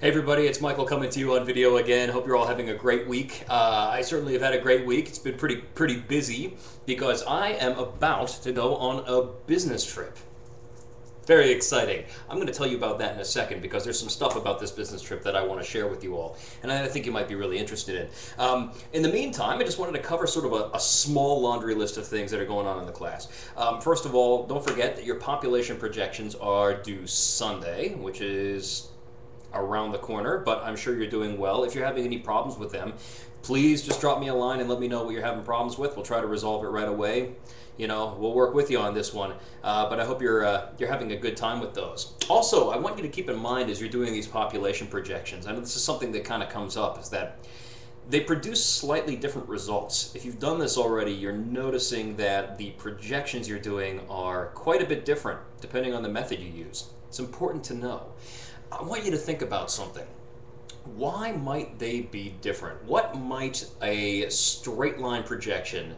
Hey everybody, it's Michael coming to you on video again. Hope you're all having a great week. I certainly have had a great week. It's been pretty busy because I am about to go on a business trip. Very exciting. I'm going to tell you about that in a second because there's some stuff about this business trip that I want to share with you all, and I think you might be really interested in the meantime, I just wanted to cover sort of a small laundry list of things that are going on in the class. First of all, don't forget that your population projections are due Sunday, which is around the corner, but I'm sure you're doing well. If you're having any problems with them, please just drop me a line and let me know what you're having problems with. We'll try to resolve it right away. You know, we'll work with you on this one, but I hope you're having a good time with those. Also, I want you to keep in mind as you're doing these population projections, I know this is something that kind of comes up, is that they produce slightly different results. If you've done this already, you're noticing that the projections you're doing are quite a bit different depending on the method you use. It's important to know. I want you to think about something. Why might they be different? What might a straight line projection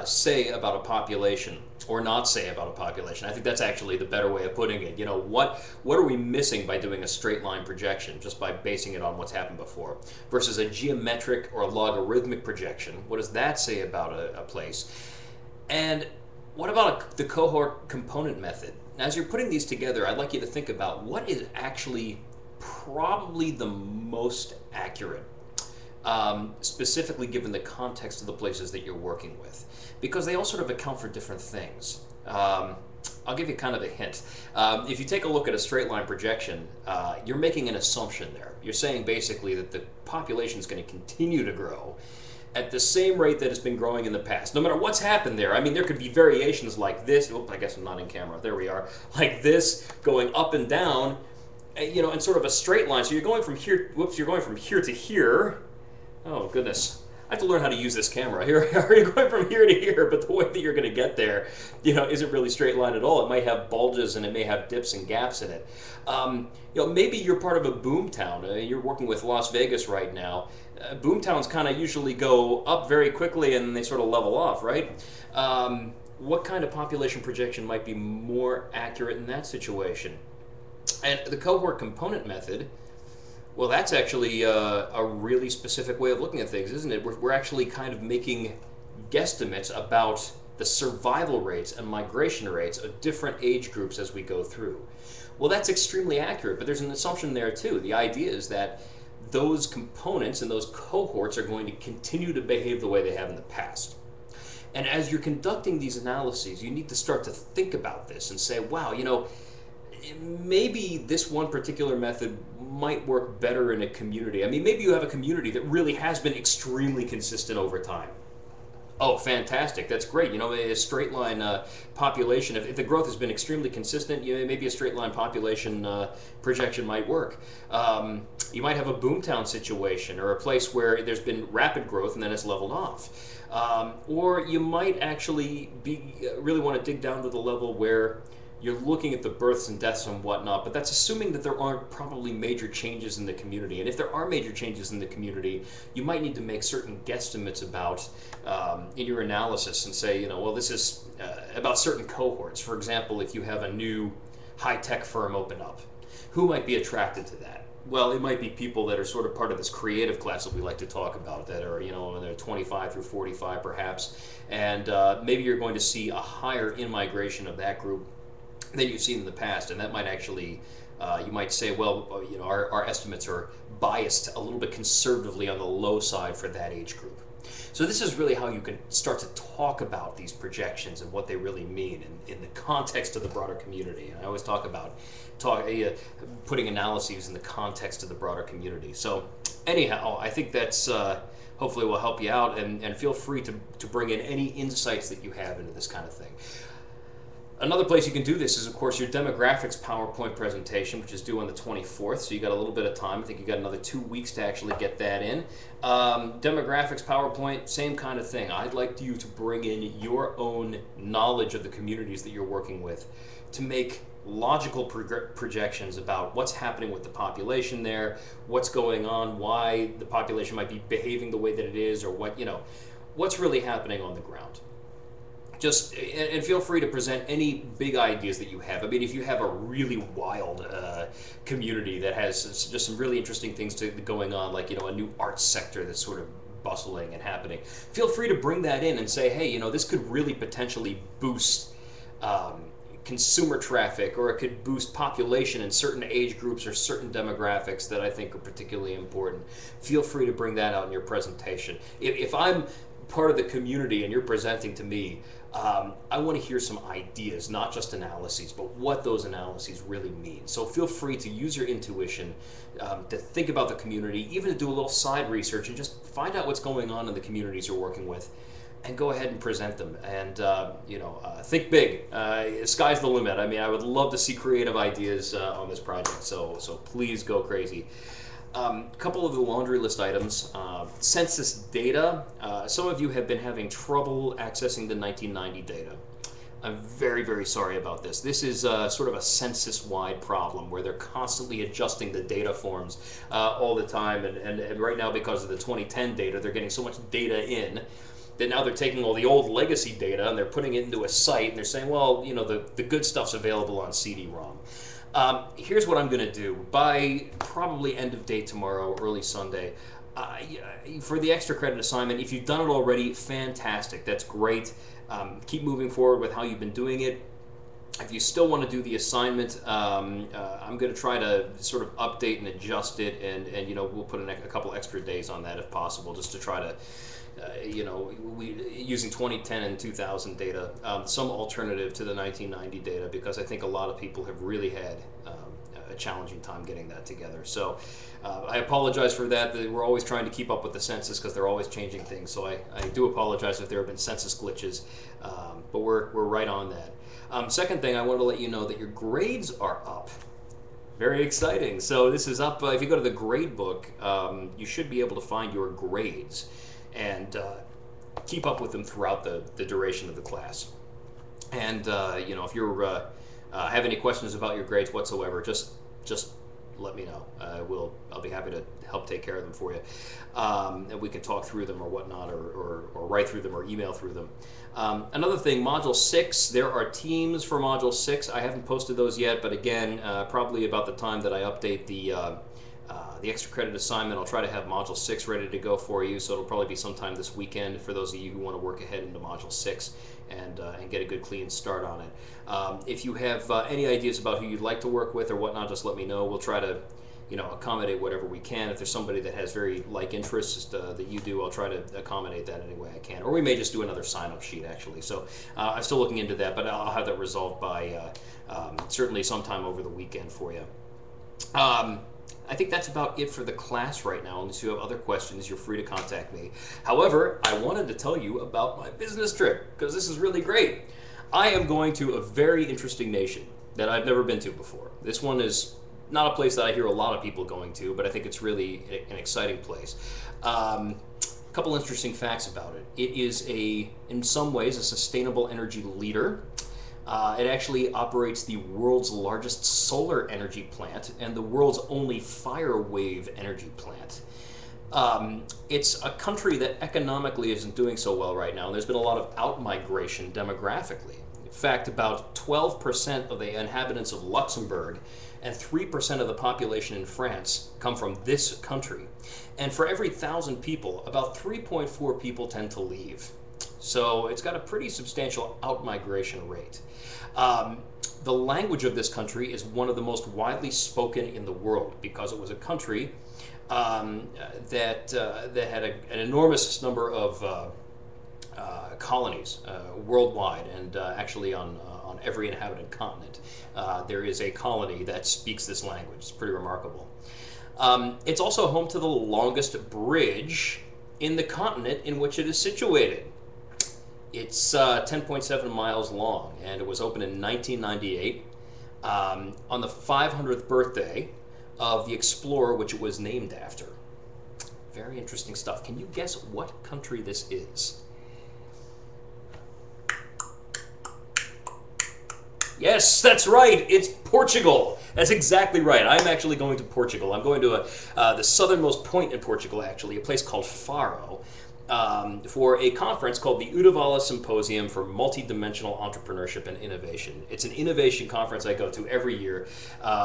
say about a population or not say about a population? I think that's actually the better way of putting it. You know, what are we missing by doing a straight line projection, just by basing it on what's happened before, versus a geometric or logarithmic projection? What does that say about a place? And what about the cohort component method? As you're putting these together, I'd like you to think about what is actually probably the most accurate, specifically given the context of the places that you're working with, because they all sort of account for different things. I'll give you kind of a hint. If you take a look at a straight line projection, you're making an assumption there. You're saying basically that the population is going to continue to grow at the same rate that it's been growing in the past, no matter what's happened there. I mean, there could be variations like this. Oh, I guess I'm not in camera. There we are. Like this, going up and down, you know, in sort of a straight line. So you're going from here, whoops, you're going from here to here. Oh, goodness. I have to learn how to use this camera. Here, you're going from here to here, but the way that you're going to get there, you know, isn't really straight line at all. It might have bulges and it may have dips and gaps in it. You know, maybe you're part of a boom town. You're working with Las Vegas right now. Boom towns kind of usually go up very quickly and they sort of level off, right? What kind of population projection might be more accurate in that situation? And the cohort component method, well, that's actually a really specific way of looking at things, isn't it? We're actually kind of making guesstimates about the survival rates and migration rates of different age groups as we go through. Well, that's extremely accurate, but there's an assumption there too. The idea is that those components and those cohorts are going to continue to behave the way they have in the past. And as you're conducting these analyses, you need to start to think about this and say, wow, you know, maybe this one particular method might work better in a community. I mean, maybe you have a community that really has been extremely consistent over time. Oh, fantastic. That's great. You know, a straight line population, if the growth has been extremely consistent, you know, maybe a straight line population projection might work. You might have a boomtown situation or a place where there's been rapid growth and then it's leveled off. Or you might actually really want to dig down to the level where you're looking at the births and deaths and whatnot, but that's assuming that there aren't probably major changes in the community. And if there are major changes in the community, you might need to make certain guesstimates about in your analysis and say, you know, well, this is about certain cohorts. For example, if you have a new high-tech firm open up, who might be attracted to that? Well, it might be people that are sort of part of this creative class that we like to talk about, that are, you know, they're 25 through 45 perhaps, and maybe you're going to see a higher in-migration of that group than you've seen in the past, and that might actually, you might say, well, you know, our estimates are biased a little bit conservatively on the low side for that age group. So this is really how you can start to talk about these projections and what they really mean in the context of the broader community. And I always talk about putting analyses in the context of the broader community. So anyhow, I think that's hopefully will help you out, and feel free to bring in any insights that you have into this kind of thing. Another place you can do this is, of course, your demographics PowerPoint presentation, which is due on the 24th, so you got a little bit of time. I think you got another 2 weeks to actually get that in. Demographics PowerPoint, same kind of thing. I'd like you to bring in your own knowledge of the communities that you're working with to make logical projections about what's happening with the population there, what's going on, why the population might be behaving the way that it is, or what, you know, what's really happening on the ground. just and feel free to present any big ideas that you have. I mean, if you have a really wild community that has just some really interesting things going on, like a new arts sector that's sort of bustling and happening, feel free to bring that in and say, hey, this could really potentially boost consumer traffic, or it could boost population in certain age groups or certain demographics that I think are particularly important. Feel free to bring that out in your presentation. If I'm part of the community and you're presenting to me, I want to hear some ideas, not just analyses, but what those analyses really mean. So feel free to use your intuition to think about the community, even to do a little side research and just find out what's going on in the communities you're working with, and go ahead and present them. And think big. Sky's the limit. I mean, I would love to see creative ideas on this project. So please go crazy. A couple of the laundry list items. Census data. Some of you have been having trouble accessing the 1990 data. I'm very, very sorry about this. This is sort of a census-wide problem where they're constantly adjusting the data forms all the time. And right now, because of the 2010 data, they're getting so much data in that now they're taking all the old legacy data and they're putting it into a site, and they're saying, well, the good stuff's available on CD-ROM. Here's what I'm going to do. By probably end of day tomorrow, early Sunday, for the extra credit assignment, if you've done it already, fantastic. That's great. Keep moving forward with how you've been doing it. If you still want to do the assignment, I'm going to try to sort of update and adjust it, and we'll put a couple extra days on that if possible, just to try to using 2010 and 2000 data, some alternative to the 1990 data, because I think a lot of people have really had a challenging time getting that together. So I apologize for that. We're always trying to keep up with the census because they're always changing things. So I do apologize if there have been census glitches, but we're right on that. Second thing, I wanted to let you know that your grades are up. Very exciting. So this is up. If you go to the grade book, you should be able to find your grades and keep up with them throughout the duration of the class. And if you have any questions about your grades whatsoever, just let me know. I'll be happy to help take care of them for you, and we can talk through them or whatnot, or write through them or email through them. Another thing, Module 6, there are teams for Module 6. I haven't posted those yet, but again, probably about the time that I update the extra credit assignment, I'll try to have Module 6 ready to go for you, so it'll probably be sometime this weekend for those of you who want to work ahead into Module 6 and get a good clean start on it. If you have any ideas about who you'd like to work with or whatnot, just let me know. We'll try to accommodate whatever we can. If there's somebody that has very like interests that you do, I'll try to accommodate that any way I can. Or we may just do another sign-up sheet, actually. So I'm still looking into that, but I'll have that resolved by certainly sometime over the weekend for you. I think that's about it for the class right now. Unless you have other questions, you're free to contact me. However, I wanted to tell you about my business trip, because this is really great. I am going to a very interesting nation that I've never been to before. This one is not a place that I hear a lot of people going to, but I think it's really an exciting place. A couple interesting facts about it. It is in some ways, a sustainable energy leader. It actually operates the world's largest solar energy plant and the world's only fire wave energy plant. It's a country that economically isn't doing so well right now, and there's been a lot of out-migration demographically. In fact, about 12% of the inhabitants of Luxembourg and 3% of the population in France come from this country. And for every 1,000 people, about 3.4 people tend to leave. So it's got a pretty substantial out-migration rate. The language of this country is one of the most widely spoken in the world, because it was a country that had an enormous number of colonies worldwide, and actually on every inhabited continent. There is a colony that speaks this language. It's pretty remarkable. It's also home to the longest bridge in the continent in which it is situated. It's 10.7 miles long, and it was opened in 1998 on the 500th birthday of the explorer which it was named after. Very interesting stuff. Can you guess what country this is? Yes, that's right. It's Portugal. That's exactly right. I'm actually going to Portugal. I'm going to the southernmost point in Portugal, actually, a place called Faro. for a conference called the Uddhava Symposium for Multidimensional Entrepreneurship and Innovation. It's an innovation conference I go to every year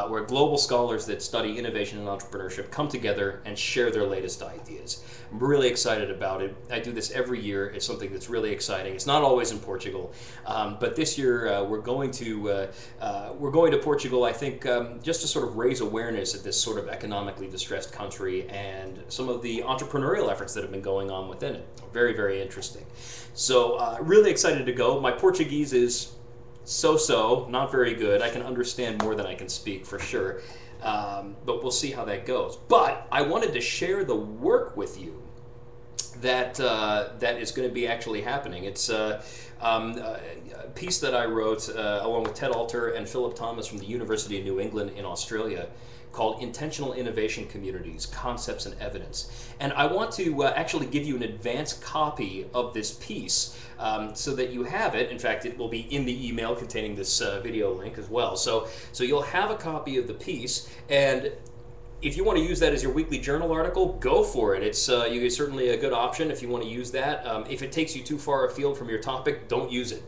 where global scholars that study innovation and entrepreneurship come together and share their latest ideas. I'm really excited about it. I do this every year. It's something that's really exciting. It's not always in Portugal, but this year we're going to Portugal, I think, just to sort of raise awareness of this sort of economically distressed country and some of the entrepreneurial efforts that have been going on within it. Very, very interesting. So really excited to go. My Portuguese is so-so, not very good. I can understand more than I can speak for sure, but we'll see how that goes. But I wanted to share the work with you that that is going to be actually happening. It's a piece that I wrote along with Ted Alter and Philip Thomas from the University of New England in Australia, called Intentional Innovation Communities, Concepts and Evidence. And I want to actually give you an advanced copy of this piece so that you have it. In fact, it will be in the email containing this video link as well. So you'll have a copy of the piece, and if you want to use that as your weekly journal article, go for it. It's certainly a good option if you want to use that. If it takes you too far afield from your topic, don't use it.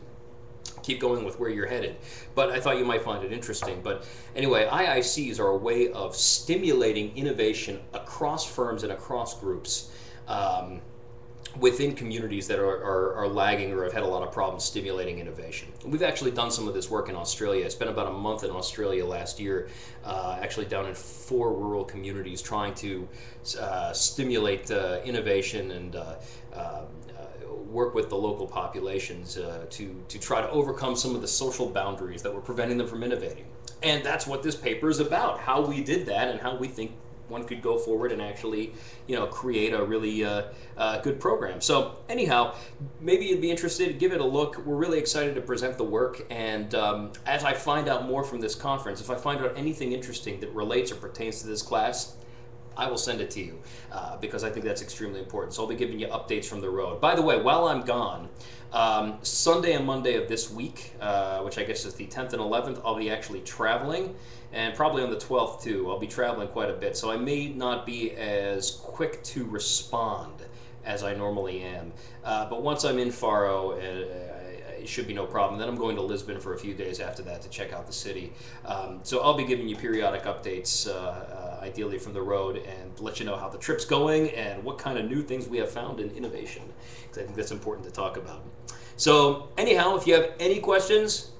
Keep going with where you're headed. But I thought you might find it interesting. But anyway, IICs are a way of stimulating innovation across firms and across groups within communities that are lagging or have had a lot of problems stimulating innovation. We've actually done some of this work in Australia. I spent about a month in Australia last year, actually down in 4 rural communities, trying to stimulate innovation and work with the local populations to try to overcome some of the social boundaries that were preventing them from innovating. And that's what this paper is about, how we did that and how we think one could go forward and actually, create a really good program. So anyhow, maybe you'd be interested, give it a look. We're really excited to present the work, and as I find out more from this conference, if I find out anything interesting that relates or pertains to this class, I will send it to you because I think that's extremely important. So I'll be giving you updates from the road. By the way, while I'm gone, Sunday and Monday of this week, which I guess is the 10th and 11th, I'll be actually traveling, and probably on the 12th too. I'll be traveling quite a bit, so I may not be as quick to respond as I normally am. But once I'm in Faro, it should be no problem. Then I'm going to Lisbon for a few days after that to check out the city. So I'll be giving you periodic updates, ideally from the road, and let you know how the trip's going and what kind of new things we have found in innovation, because I think that's important to talk about. So anyhow, if you have any questions,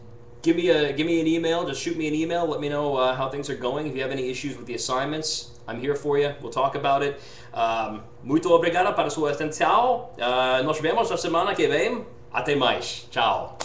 give me an email. Just shoot me an email. Let me know how things are going. If you have any issues with the assignments, I'm here for you. We'll talk about it. Muito obrigado para sua atenção. Nós vemos na semana que vem. Até mais. Tchau.